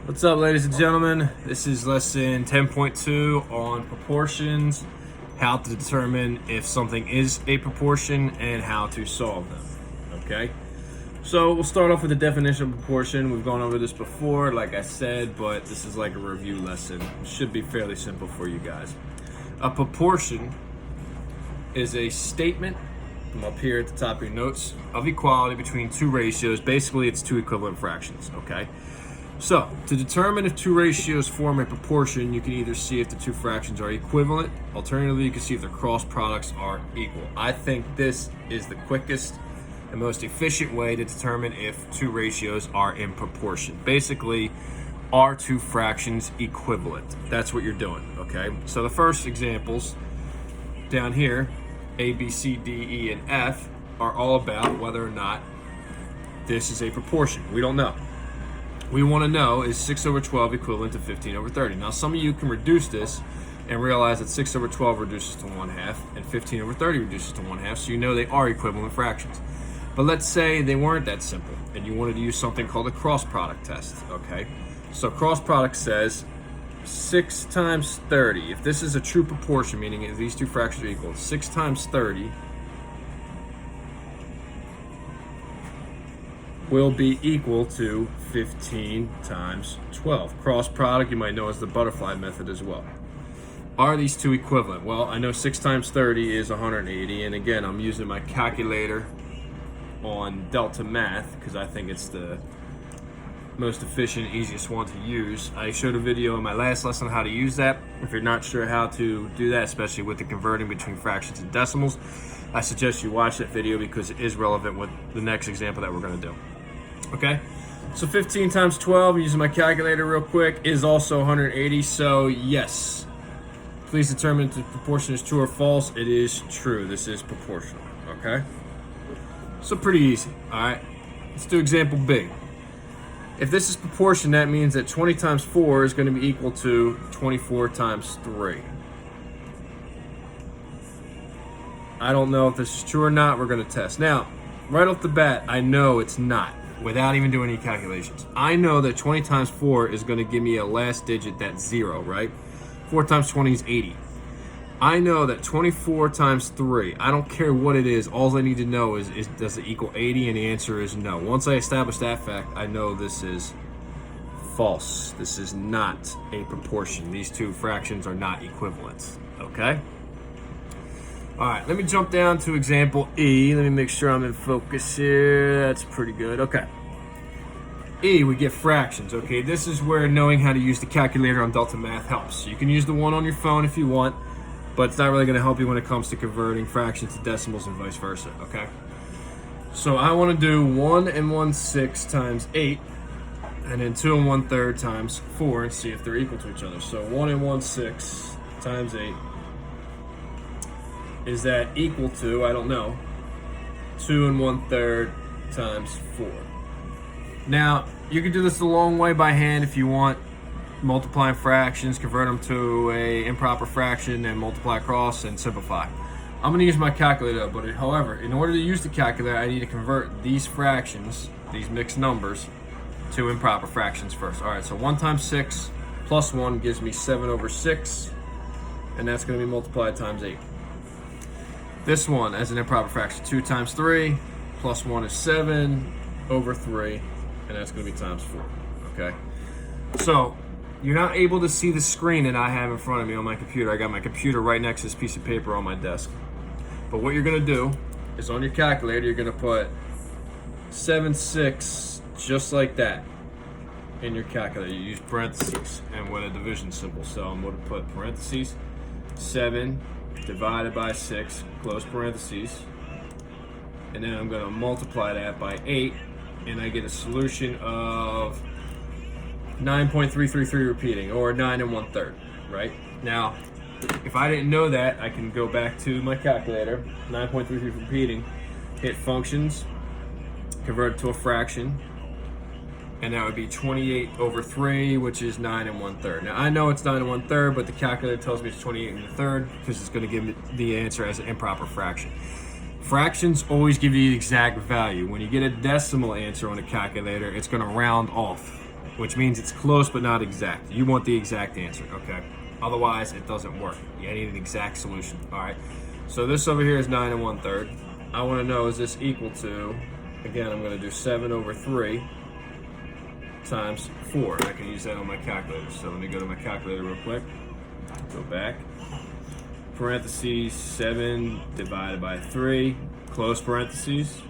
What's up, ladies and gentlemen? This is lesson 10.2 on proportions, how to determine if something is a proportion and how to solve them, okay? So we'll start off with the definition of proportion. We've gone over this before, like I said, but this is like a review lesson. It should be fairly simple for you guys. A proportion is a statement, from up here at the top of your notes, of equality between two ratios. Basically, it's two equivalent fractions, okay? So, to determine if two ratios form a proportion, you can either see if the two fractions are equivalent. Alternatively, you can see if their cross products are equal. I think this is the quickest and most efficient way to determine if two ratios are in proportion. Basically, are two fractions equivalent? That's what you're doing, okay? So the first examples down here, A, B, C, D, E, and F, are all about whether or not this is a proportion. We don't know. We want to know, is 6 over 12 equivalent to 15 over 30? Now, some of you can reduce this and realize that 6 over 12 reduces to 1/2 and 15 over 30 reduces to 1/2, so you know they are equivalent fractions. But let's say they weren't that simple and you wanted to use something called a cross product test, okay? So cross product says 6 times 30. If this is a true proportion, meaning if these two fractions are equal, 6 times 30 will be equal to 15 times 12. Cross product, you might know as the butterfly method as well. Are these two equivalent? Well, I know 6 times 30 is 180, and again, I'm using my calculator on Delta Math because I think it's the most efficient, easiest one to use. I showed a video in my last lesson on how to use that. If you're not sure how to do that, especially with the converting between fractions and decimals, I suggest you watch that video because it is relevant with the next example that we're going to do. Okay, so 15 times 12, using my calculator real quick, is also 180. So yes, please determine if the proportion is true or false. It is true. This is proportional. Okay, so pretty easy. All right, let's do example B. If this is proportion, that means that 20 times 4 is going to be equal to 24 times 3. I don't know if this is true or not. We're going to test. Now, right off the bat, I know it's not, without even doing any calculations. I know that 20 times 4 is going to give me a last digit that's 0, right? 4 times 20 is 80. I know that 24 times 3, I don't care what it is, all I need to know is does it equal 80, and the answer is no. Once I establish that fact, I know this is false. This is not a proportion. These two fractions are not equivalent, okay? All right, let me jump down to example E. Let me make sure I'm in focus here. That's pretty good. Okay. E, we get fractions, okay? This is where knowing how to use the calculator on Delta Math helps. You can use the one on your phone if you want, but it's not really going to help you when it comes to converting fractions to decimals and vice versa, okay? So I want to do 1 1/6 times 8, and then 2 1/3 times 4, and see if they're equal to each other. So 1 1/6 times 8. Is that equal to, I don't know, 2 1/3 times 4. Now, you can do this a long way by hand if you want. Multiplying fractions, convert them to a improper fraction, and multiply across and simplify. I'm going to use my calculator, but however, in order to use the calculator, I need to convert these fractions, these mixed numbers, to improper fractions first. All right, so 1 times 6 plus 1 gives me 7 over 6, and that's going to be multiplied times 8. This one as an improper fraction, 2 times 3 plus 1 is 7 over 3, and that's going to be times 4, okay? So you're not able to see the screen that I have in front of me on my computer. I got my computer right next to this piece of paper on my desk. But what you're going to do is on your calculator, you're going to put 7, 6, just like that, in your calculator. You use parentheses and with a division symbol. So I'm going to put parentheses, 7 divided by 6, close parentheses, and then I'm going to multiply that by 8, and I get a solution of 9.333 repeating, or 9 1/3, right? Now, if I didn't know that, I can go back to my calculator, 9.33 repeating, hit functions, convert it to a fraction, and that would be 28 over 3, which is 9 1/3. Now, I know it's 9 1/3, but the calculator tells me it's 28 1/3 because it's going to give me the answer as an improper fraction. Fractions always give you the exact value. When you get a decimal answer on a calculator, it's going to round off. which means it's close but not exact. You want the exact answer, okay? Otherwise, it doesn't work. You need an exact solution, all right? So this over here is 9 1/3. I want to know, is this equal to, again, I'm going to do 7 over 3 times 4. I can use that on my calculator. So let me go to my calculator real quick. Go back. Parentheses, 7 divided by 3, close parentheses,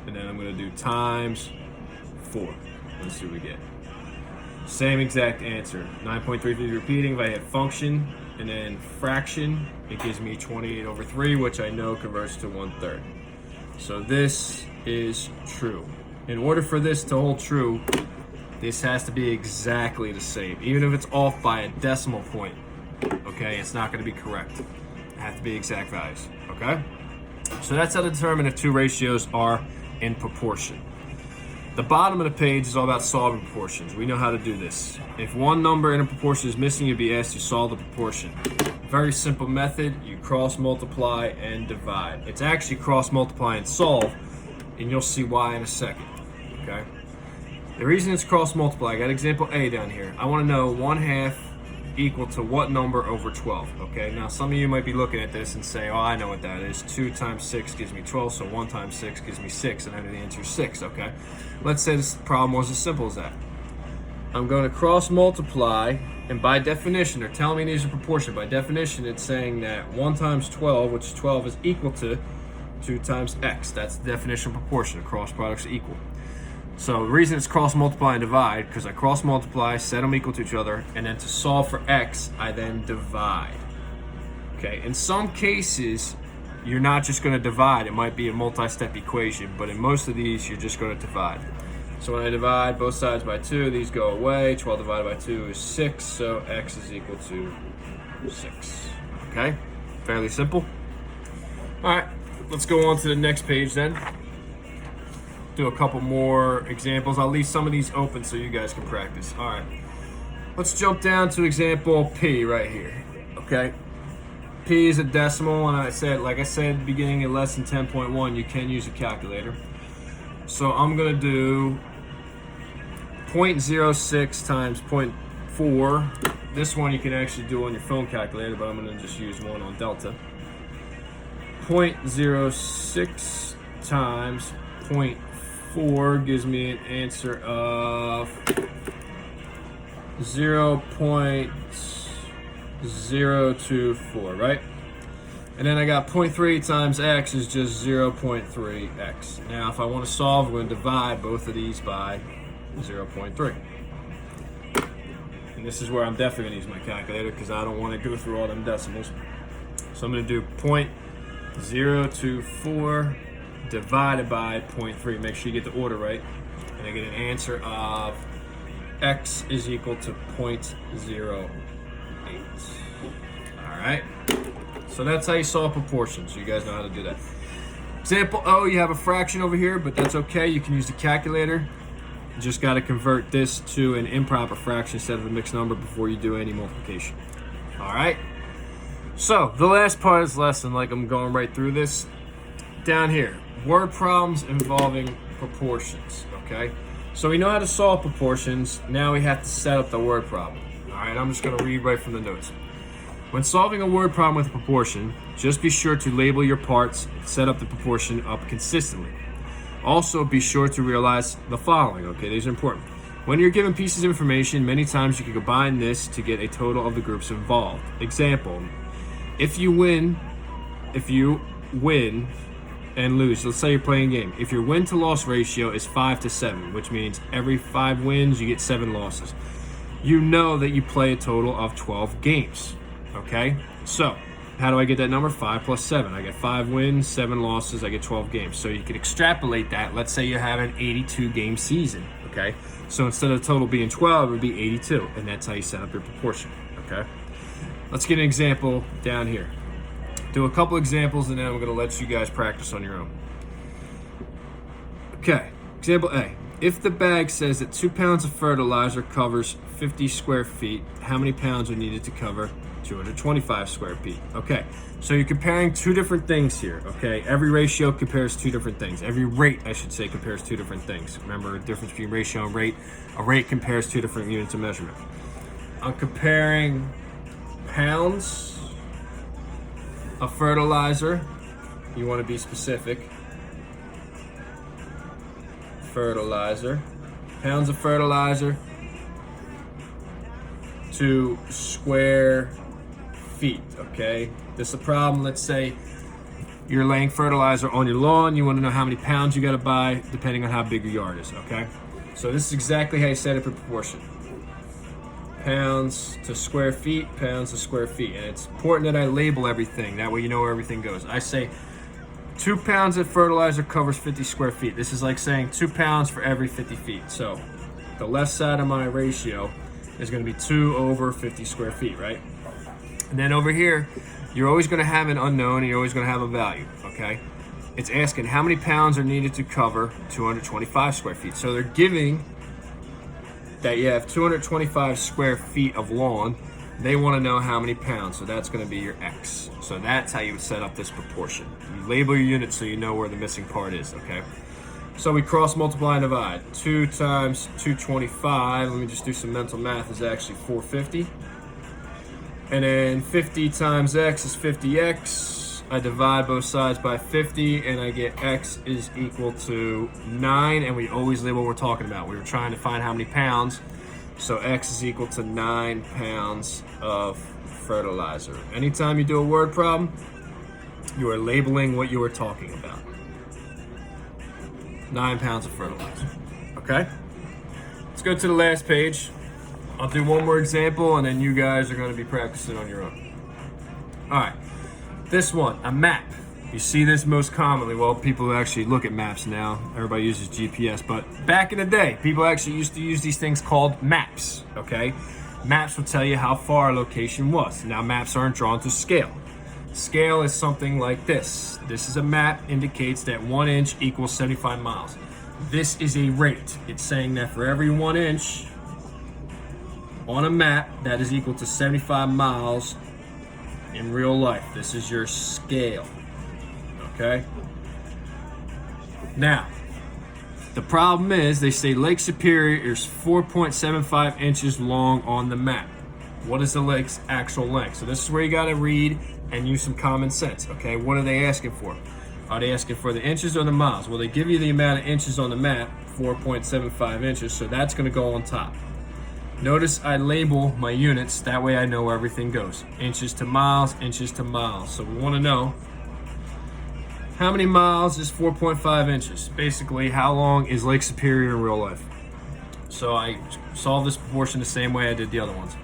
and then I'm going to do times 4. Let's see what we get. Same exact answer. 9.33 repeating. If I hit function and then fraction, it gives me 28 over 3, which I know converts to 1/3. So this is true. In order for this to hold true, this has to be exactly the same. Even if it's off by a decimal point, okay, it's not going to be correct. It has to be exact values, okay? So that's how to determine if two ratios are in proportion. The bottom of the page is all about solving proportions. We know how to do this. If one number in a proportion is missing, you'll be asked to solve the proportion. Very simple method. You cross multiply and divide. It's actually cross multiply and solve, and you'll see why in a second, okay? The reason it's cross multiply, I got example A down here. I want to know 1/2 equal to what number over 12, okay? Now some of you might be looking at this and say, oh, I know what that is. 2 times 6 gives me 12, so 1 times 6 gives me 6, and I know the answer is 6, okay? Let's say this problem was as simple as that. I'm going to cross multiply, and by definition, they're telling me these are proportion. By definition, it's saying that 1 times 12, which is 12, is equal to 2 times x. That's the definition of proportion. Cross products are equal. So the reason it's cross multiply and divide, because I cross multiply, set them equal to each other, and then to solve for x, I then divide. Okay, in some cases, you're not just going to divide. It might be a multi-step equation, but in most of these, you're just going to divide. So when I divide both sides by 2, these go away. 12 divided by 2 is 6, so x is equal to 6. Okay, fairly simple. All right, let's go on to the next page then. Do a couple more examples. I'll leave some of these open so you guys can practice. All right, let's jump down to example P right here. Okay, P is a decimal, and like I said at the beginning of lesson 10.1, you can use a calculator. So I'm gonna do 0.06 times 0.4. This one you can actually do on your phone calculator, but I'm gonna just use one on Delta. 0.06 times 0.4 gives me an answer of 0.024, right? And then I got 0.3 times x is just 0.3x. Now if I want to solve, I'm going to divide both of these by 0.3. And this is where I'm definitely going to use my calculator because I don't want to go through all them decimals. So I'm going to do 0.024 divided by 0.3. Make sure you get the order right. And I get an answer of x is equal to 0.08. All right. So that's how you solve proportions. So you guys know how to do that. Example O, you have a fraction over here, but that's okay. You can use the calculator. You just got to convert this to an improper fraction instead of a mixed number before you do any multiplication. All right. So the last part of this lesson, like I'm going right through this, down here, word problems involving proportions, okay? So we know how to solve proportions. Now we have to set up the word problem. All right, I'm just going to read right from the notes. When solving a word problem with a proportion, just be sure to label your parts and set up the proportion up consistently. Also, be sure to realize the following, okay? These are important. When you're given pieces of information, many times you can combine this to get a total of the groups involved. Example, if you win and lose, let's say you're playing a game. If your win to loss ratio is 5-7, which means every 5 wins, you get 7 losses. You know that you play a total of 12 games. Okay, so how do I get that number? 5 plus 7. I get 5 wins, 7 losses, I get 12 games. So you can extrapolate that. Let's say you have an 82 game season, okay? So instead of the total being 12, it would be 82, and that's how you set up your proportion, okay? Let's get an example down here. Do a couple examples, and then I'm gonna let you guys practice on your own. Okay, example A. if the bag says that 2 pounds of fertilizer covers 50 square feet, how many pounds are needed to cover 225 square feet? Okay, so you're comparing two different things here, okay? Every ratio compares two different things. Every rate, I should say, compares two different things. Remember the difference between ratio and rate? A rate compares two different units of measurement. I'm comparing pounds of fertilizer. You want to be specific. Fertilizer. Pounds of fertilizer to square feet, okay? This is a problem. Let's say you're laying fertilizer on your lawn. You want to know how many pounds you got to buy depending on how big your yard is, okay? So this is exactly how you set up a proportion. Pounds to square feet, pounds to square feet. And it's important that I label everything. That way you know where everything goes. I say 2 pounds of fertilizer covers 50 square feet. This is like saying 2 pounds for every 50 feet. So the left side of my ratio is going to be 2 over 50 square feet, right? And then over here, you're always going to have an unknown and you're always going to have a value, okay? It's asking how many pounds are needed to cover 225 square feet. So they're giving that you have 225 square feet of lawn. They want to know how many pounds, so that's going to be your X. So that's how you would set up this proportion. You label your units so you know where the missing part is, okay? So we cross multiply and divide. 2 times 225, let me just do some mental math, is actually 450. And then 50 times X is 50X. I divide both sides by 50 and I get X is equal to 9, and we always label what we're talking about. We were trying to find how many pounds. So X is equal to 9 pounds of fertilizer. Anytime you do a word problem, you are labeling what you are talking about. 9 pounds of fertilizer. Okay? Let's go to the last page. I'll do one more example and then you guys are going to be practicing on your own. All right. This one, a map. You see this most commonly. Well, people actually look at maps now. Everybody uses GPS, but back in the day, people actually used to use these things called maps, okay? Maps will tell you how far a location was. Now, maps aren't drawn to scale. Scale is something like this. This is a map, indicates that 1 inch equals 75 miles. This is a rate. It's saying that for every 1 inch on a map, that is equal to 75 miles in real life. This is your scale. Okay. Now, the problem is they say Lake Superior is 4.75 inches long on the map. What is the lake's actual length? So this is where you got to read and use some common sense. Okay, what are they asking for? Are they asking for the inches or the miles? Well, they give you the amount of inches on the map, 4.75 inches, so that's going to go on top. Notice I label my units, that way I know where everything goes. Inches to miles, inches to miles. So we want to know how many miles is 4.5 inches? Basically, how long is Lake Superior in real life? So I solve this proportion the same way I did the other ones.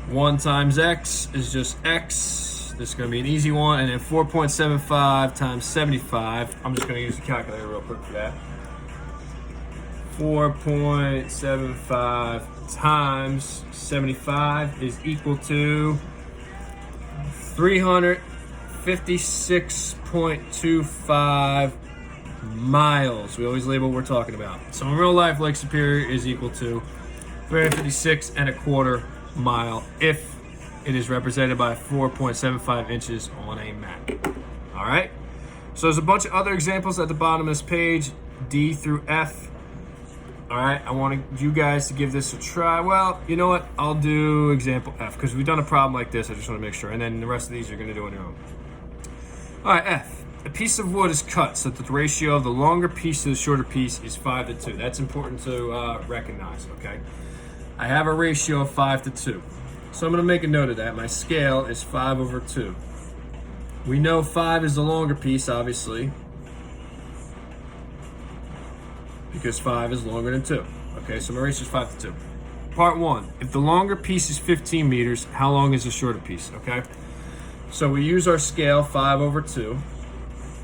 1 times X is just X. This is going to be an easy one. And then 4.75 times 75. I'm just going to use the calculator real quick for that. 4.75 times 75 is equal to 356.25 miles. We always label what we're talking about. So in real life, Lake Superior is equal to 356.25 mile if it is represented by 4.75 inches on a map. All right. So there's a bunch of other examples at the bottom of this page, D through F. All right, I want you guys to give this a try. Well, you know what? I'll do example F because we've done a problem like this. I just want to make sure. And then the rest of these you're going to do on your own. All right, F. A piece of wood is cut so that the ratio of the longer piece to the shorter piece is 5 to 2. That's important to recognize, okay? I have a ratio of 5 to 2. So I'm going to make a note of that. My scale is 5 over 2. We know 5 is the longer piece, obviously, because 5 is longer than 2. Okay, so my ratio is 5 to 2. Part 1, if the longer piece is 15 meters, how long is the shorter piece, okay? So we use our scale, 5 over 2,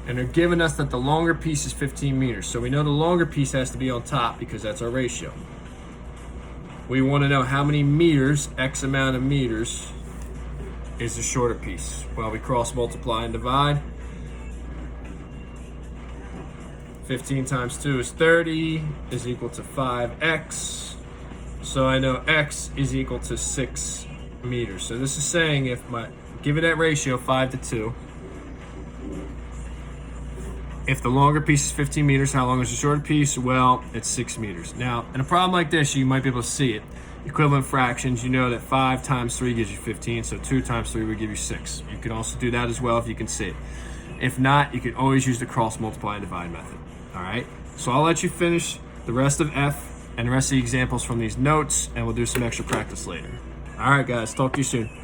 and they're giving us that the longer piece is 15 meters. So we know the longer piece has to be on top because that's our ratio. We want to know how many meters, X amount of meters, is the shorter piece. Well, we cross multiply and divide. 15 times 2 is 30 is equal to 5x. So I know x is equal to 6 meters. So this is saying if given that ratio 5 to 2, if the longer piece is 15 meters, how long is the shorter piece? Well, it's 6 meters. Now, in a problem like this, you might be able to see it. Equivalent fractions, you know that 5 times 3 gives you 15, so 2 times 3 would give you 6. You can also do that as well if you can see it. If not, you can always use the cross multiply and divide method. All right? So I'll let you finish the rest of F and the rest of the examples from these notes, and we'll do some extra practice later. All right, guys, talk to you soon.